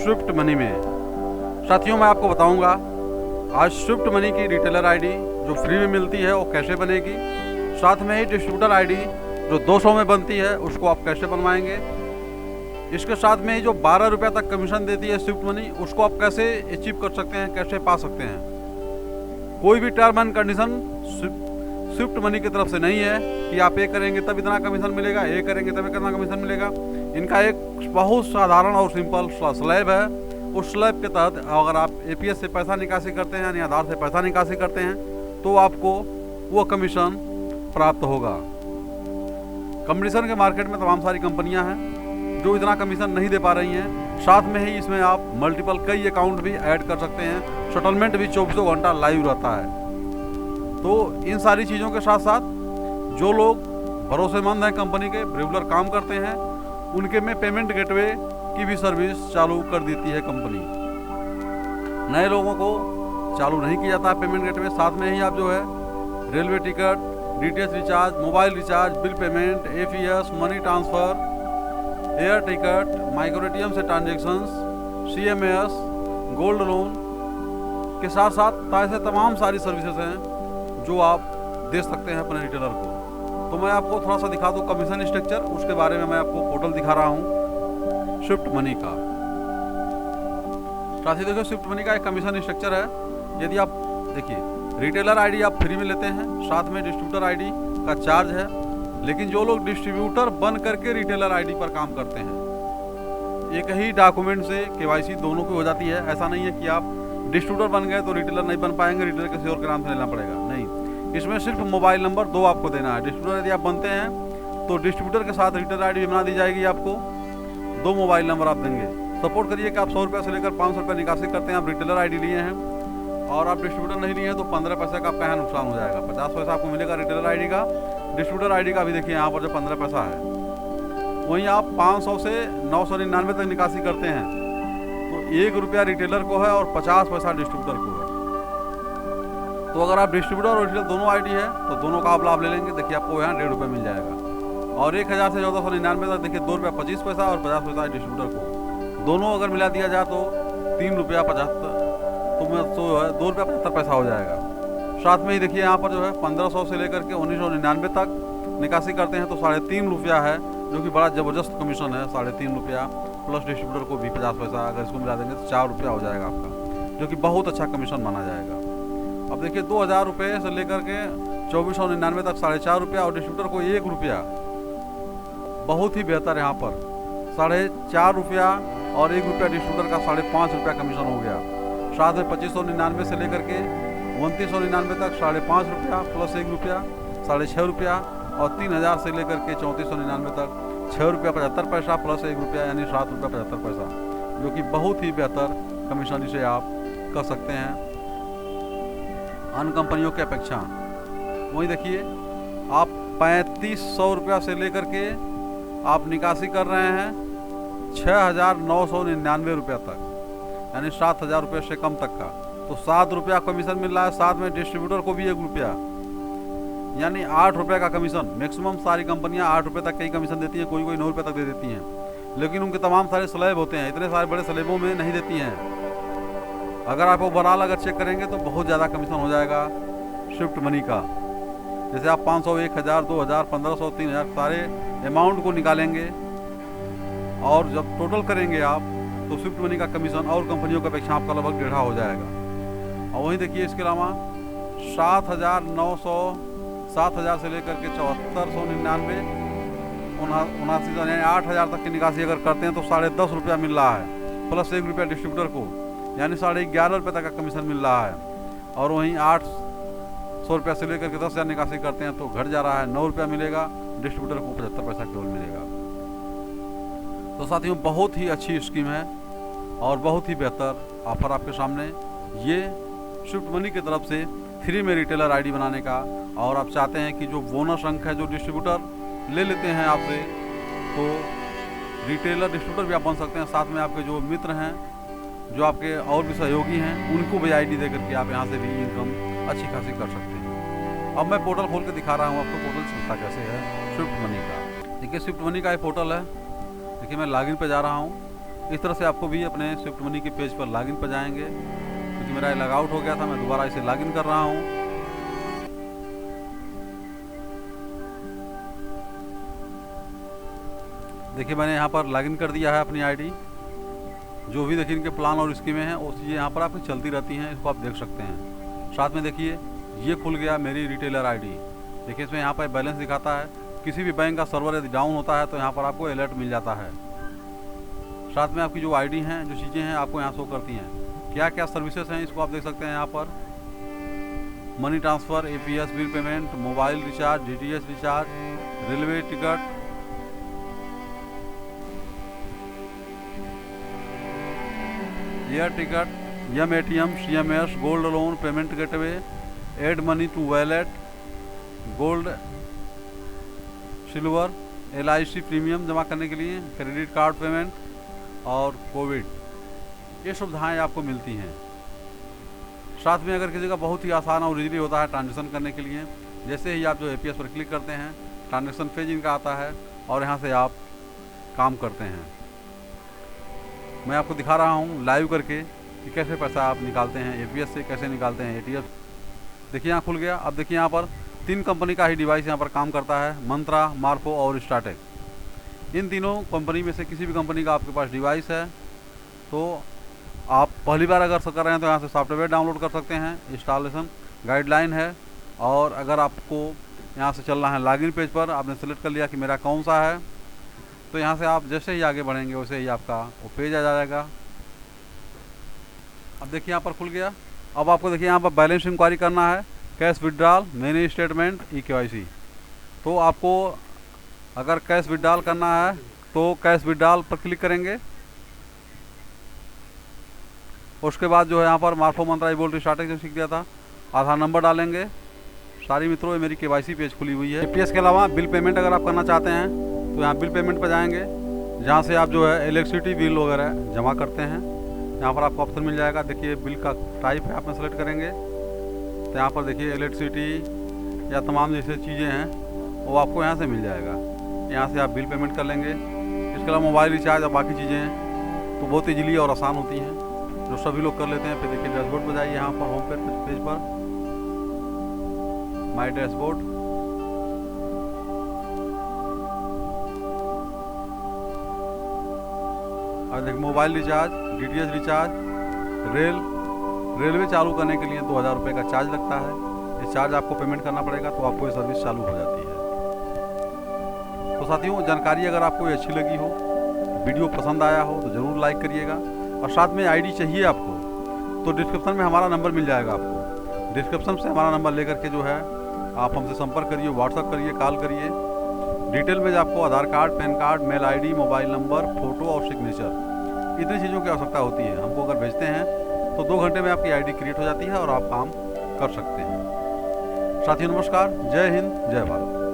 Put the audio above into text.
Swift money में। साथियों, मैं आपको बताऊंगा आज स्विफ्ट मनी की रिटेलर आईडी जो फ्री में मिलती है वो कैसे बनेगी, साथ में ही डिस्ट्रीब्यूटर आईडी जो 200 में बनती है उसको आप कैसे बनवाएंगे। इसके साथ में ही जो 12 रुपये तक कमीशन देती है स्विफ्ट मनी, उसको आप कैसे अचीव कर सकते हैं, कैसे पा सकते हैं। कोई भी term and condition Swift money की तरफ से नहीं है कि आप ये करेंगे तब इतना कमीशन मिलेगा, ये करेंगे तब इतना कमीशन मिलेगा। इनका एक बहुत साधारण और सिंपल स्लैब है। उस स्लैब के तहत अगर आप एपीएस से पैसा निकासी करते हैं यानी आधार से पैसा निकासी करते हैं तो आपको वो कमीशन प्राप्त होगा। कमीशन के मार्केट में तमाम सारी कंपनियां हैं जो इतना कमीशन नहीं दे पा रही हैं। साथ में ही इसमें आप मल्टीपल कई अकाउंट भी ऐड कर सकते हैं। सेटलमेंट भी 24 घंटा लाइव रहता है। तो इन सारी चीज़ों के साथ साथ जो लोग भरोसेमंद हैं, कंपनी के रेगुलर काम करते हैं, उनके में पेमेंट गेटवे की भी सर्विस चालू कर देती है कंपनी। नए लोगों को चालू नहीं किया जाता है पेमेंट गेटवे। साथ में ही आप जो है railway ticket, DTH recharge, mobile recharge, bill payment, FES, money transfer, air ticket, micro ATM से ट्रांजेक्शन्स, सीएमएस, गोल्ड लोन के साथ साथ ऐसे तमाम सारी सर्विसेज हैं जो आप दे सकते हैं अपने रिटेलर को। तो मैं आपको थोड़ा सा दिखा दूँ कमीशन स्ट्रक्चर, उसके बारे में मैं आपको पोर्टल दिखा रहा हूँ स्विफ्ट मनी का। साथ ही देखो स्विफ्ट मनी का एक कमीशन स्ट्रक्चर है। यदि आप देखिए रिटेलर आईडी आप फ्री में लेते हैं, साथ में डिस्ट्रीब्यूटर आईडी का चार्ज है। लेकिन जो लोग डिस्ट्रीब्यूटर बन करके रिटेलर आईडी पर काम करते हैं, एक ही डॉक्यूमेंट से केवाईसी दोनों की हो जाती है। ऐसा नहीं है कि आप डिस्ट्रीब्यूटर बन गए तो रिटेलर नहीं बन पाएंगे, रिटेलर किसी और के नाम से लेना पड़ेगा, नहीं। इसमें सिर्फ मोबाइल नंबर 2 आपको देना है। डिस्ट्रीब्यूटर यदि आप बनते हैं तो डिस्ट्रीब्यूटर के साथ रिटेलर आईडी भी बना दी जाएगी। आपको 2 मोबाइल नंबर आप देंगे। सपोर्ट करिए कि आप 100 रुपये से लेकर 500 रुपये निकासी करते हैं, आप रिटेलर आईडी लिए हैं और आप डिस्ट्रीब्यूटर नहीं लिए हैं तो 15 पैसे का आपका यहाँ नुकसान हो जाएगा। 50 पैसा आपको मिलेगा रिटेलर आईडी का। डिस्ट्रीब्यूटर आईडी का भी देखिए यहाँ पर जो 15 पैसा है, वहीं आप 500 से 999 तक निकासी करते हैं तो 1 रुपया रिटेलर को है और 50 पैसा डिस्ट्रीब्यूटर को है। तो अगर आप डिस्ट्रीब्यूटर और रिटेलर दोनों आईडी है तो दोनों का आप लाभ ले लेंगे। देखिए आपको यहाँ 1.5 रुपये मिल जाएगा। और 1000 से 1499 तक देखिए 2 रुपया 25 पैसा और 50 पैसा डिस्ट्रीब्यूटर को। दोनों अगर मिला दिया जाए तो 3 रुपया 75 तो 2 रुपया 75 पैसा हो जाएगा। साथ में ही देखिए यहाँ पर जो है 1500 से लेकर के 1999 तक निकासी करते हैं तो 3.5 रुपया है, जो कि बड़ा ज़बरदस्त कमीशन है। 3.5 रुपया प्लस डिस्ट्रीब्यूटर को भी 50 पैसा, अगर इसको मिला देंगे तो 4 रुपया हो जाएगा आपका, जो कि बहुत अच्छा कमीशन माना जाएगा। अब देखिए 2000 रुपये से लेकर के 2499 तक 4.5 रुपया और डिस्ट्रीब्यूटर को 1 रुपया, बहुत ही बेहतर यहाँ पर 4.5 रुपया और 1 रुपया डिस्ट्रीब्यूटर का 5.5 रुपया कमीशन हो गया। साथ में 2599 से लेकर के 2999 तक 5.5 रुपया प्लस 1 रुपया 6.5 रुपया और 3000 से लेकर के 3499 तक 6 रुपया 75 पैसा प्लस 1 रुपया यानी 7 रुपया 75 पैसा, जो कि बहुत ही बेहतर कमीशन इसे आप कर सकते हैं अन्य कंपनियों की अपेक्षा। वहीं देखिए आप 3500 रुपया से लेकर के आप निकासी कर रहे हैं 6999 रुपया तक, यानी 7000 रुपये से कम तक का, तो 7 रुपया कमीशन मिल रहा है। साथ में डिस्ट्रीब्यूटर को भी 1 रुपया, यानी 8 रुपये का कमीशन। मैक्सिमम सारी कंपनियां 8 रुपये तक कई कमीशन देती हैं, कोई 9 रुपये तक दे देती हैं, लेकिन उनके तमाम सारे स्लैब होते हैं, इतने सारे बड़े स्लैबों में नहीं देती हैं। अगर आप ओवरऑल अगर चेक करेंगे तो बहुत ज़्यादा कमीशन हो जाएगा स्विफ्ट मनी का। जैसे आप 500, 1000, 2000, 1500, 3000 सारे अमाउंट को निकालेंगे और जब टोटल करेंगे आप तो स्विफ्ट मनी का कमीशन और कंपनियों की अपेक्षा आपका लगभग 1.5 हो जाएगा। और वहीं देखिए इसके अलावा 7,000 से लेकर के 7499 79 यानी 8000 तक की निकासी अगर करते हैं तो 10.5 रुपया मिल रहा है प्लस 1 रुपया डिस्ट्रीब्यूटर को, यानी 11.5 रुपये तक का कमीशन मिल रहा है। और वहीं 800 रुपया से लेकर के 10,000 निकासी करते हैं तो घट जा रहा है, 9 रुपया मिलेगा डिस्ट्रीब्यूटर को, 75 पैसा केवल मिलेगा। तो साथियों बहुत ही अच्छी स्कीम है और बहुत ही बेहतर ऑफर आपके सामने ये स्विफ्ट मनी की तरफ से फ्री में रिटेलर आईडी बनाने का। और आप चाहते हैं कि जो बोनस अंक है जो डिस्ट्रीब्यूटर ले लेते हैं आपसे, तो रिटेलर डिस्ट्रीब्यूटर भी आप बन सकते हैं। साथ में आपके जो मित्र हैं, जो आपके और भी सहयोगी हैं, उनको भी आईडी दे करके आप यहाँ से भी इनकम अच्छी खासी कर सकते हैं। अब मैं पोर्टल खोल के दिखा रहा हूँ आपको, पोर्टल चलता कैसे है स्विफ्ट मनी का। देखिए स्विफ्ट मनी का एक पोर्टल है। देखिए मैं लॉगिन पे जा रहा हूँ इस तरह से आपको भी अपने स्विफ्ट मनी के पेज पर लॉगिन पर जाएंगे। क्योंकि मेरा लॉग आउट हो गया था, मैं दोबारा इसे लॉगिन कर रहा हूँ। देखिए मैंने यहाँ पर लॉगिन कर दिया है अपनी आईडी। जो भी देखिए इनके प्लान और स्कीमें हैं वो चीज़ें यहाँ पर आपकी चलती रहती हैं, इसको आप देख सकते हैं। साथ में देखिए ये खुल गया मेरी रिटेलर आईडी। देखिए इसमें यहाँ पर बैलेंस दिखाता है। किसी भी बैंक का सर्वर यदि डाउन होता है तो यहाँ पर आपको अलर्ट मिल जाता है। साथ में आपकी जो आईडी हैं, जो चीज़ें हैं आपको यहाँ शो करती हैं। क्या क्या सर्विसेज हैं इसको आप देख सकते हैं यहाँ पर। Money transfer, APS bill payment, mobile recharge, DTH recharge, railway ticket, air ticket, यम ATM, CMS, gold loan, payment gateway, add money to wallet, gold silver, LIC premium जमा करने के लिए, क्रेडिट कार्ड पेमेंट और कोविड, ये सुविधाएं आपको मिलती हैं। साथ में अगर किसी का बहुत ही आसान और इजीली होता है ट्रांजेक्शन करने के लिए, जैसे ही आप जो एपीएस पर क्लिक करते हैं ट्रांजेक्शन पेज इनका आता है और यहाँ से आप काम करते हैं। मैं आपको दिखा रहा हूँ लाइव करके कि कैसे पैसा आप निकालते हैं एपीएस से, कैसे निकालते हैं एटीएस। देखिए यहाँ खुल गया। अब देखिए यहाँ पर 3 कंपनी का ही डिवाइस यहाँ पर काम करता है, मंत्रा, मार्फो और स्टार्टेक। इन तीनों कंपनी में से किसी भी कंपनी का आपके पास डिवाइस है तो आप पहली बार अगर कर रहे हैं तो यहाँ से सॉफ्टवेयर डाउनलोड कर सकते हैं। इंस्टॉलेशन गाइडलाइन है। और अगर आपको यहाँ से चलना है लॉगिन पेज पर, आपने सेलेक्ट कर लिया कि मेरा कौन सा है, तो यहाँ से आप जैसे ही आगे बढ़ेंगे वैसे ही आपका वो पेज आ जाएगा। अब देखिए यहाँ पर खुल गया। अब आपको देखिए यहाँ पर बैलेंस इंक्वायरी करना है, cash withdrawal, mini statement, e-KYC. तो आपको अगर कैश विड्रॉल करना है तो कैश विड्रॉल पर क्लिक करेंगे। उसके बाद जो है यहाँ पर मार्फो मंत्रा बोल्ट स्टार्टिंग जो सीख दिया था, आधार नंबर डालेंगे। सारी मित्रों ये मेरी केवाईसी पेज खुली हुई है। एपीएस के अलावा बिल पेमेंट अगर आप करना चाहते हैं तो यहाँ बिल पेमेंट पर जाएंगे, जहाँ से आप जो है इलेक्ट्रिसिटी बिल वगैरह जमा करते हैं। यहाँ पर आपको ऑप्शन मिल जाएगा। देखिए बिल का टाइप है, आप सेलेक्ट करेंगे तो यहाँ पर देखिए इलेक्ट्रिसिटी या तमाम जैसे चीज़ें हैं वो आपको यहाँ से मिल जाएगा। यहाँ से आप बिल पेमेंट कर लेंगे। इसके अलावा मोबाइल रिचार्ज और बाकी चीज़ें हैं तो बहुत ईजिली और आसान होती हैं, जो सभी लोग कर लेते हैं। फिर देखिए डैशबोर्ड पर जाइए, यहाँ पर होम पेज पर माई डैशबोर्ड, और देखिए mobile recharge, DTH recharge, railway चालू करने के लिए 2000 रुपये का चार्ज लगता है। ये चार्ज आपको पेमेंट करना पड़ेगा तो आपको ये सर्विस चालू हो जाती है। तो साथियों जानकारी अगर आपको ये अच्छी लगी हो, वीडियो पसंद आया हो तो ज़रूर लाइक करिएगा। और साथ में आईडी चाहिए आपको तो डिस्क्रिप्शन में हमारा नंबर मिल जाएगा। आपको डिस्क्रिप्शन से हमारा नंबर लेकर के जो है आप हमसे संपर्क करिए, व्हाट्सअप करिए, कॉल करिए। डिटेल में आपको Aadhaar card, PAN card, mail ID, mobile number, photo और सिग्नेचर, इतनी चीज़ों की आवश्यकता होती है। हमको अगर भेजते हैं तो 2 घंटे में आपकी आईडी क्रिएट हो जाती है और आप काम कर सकते हैं। साथियों नमस्कार, जय हिंद, जय भारत।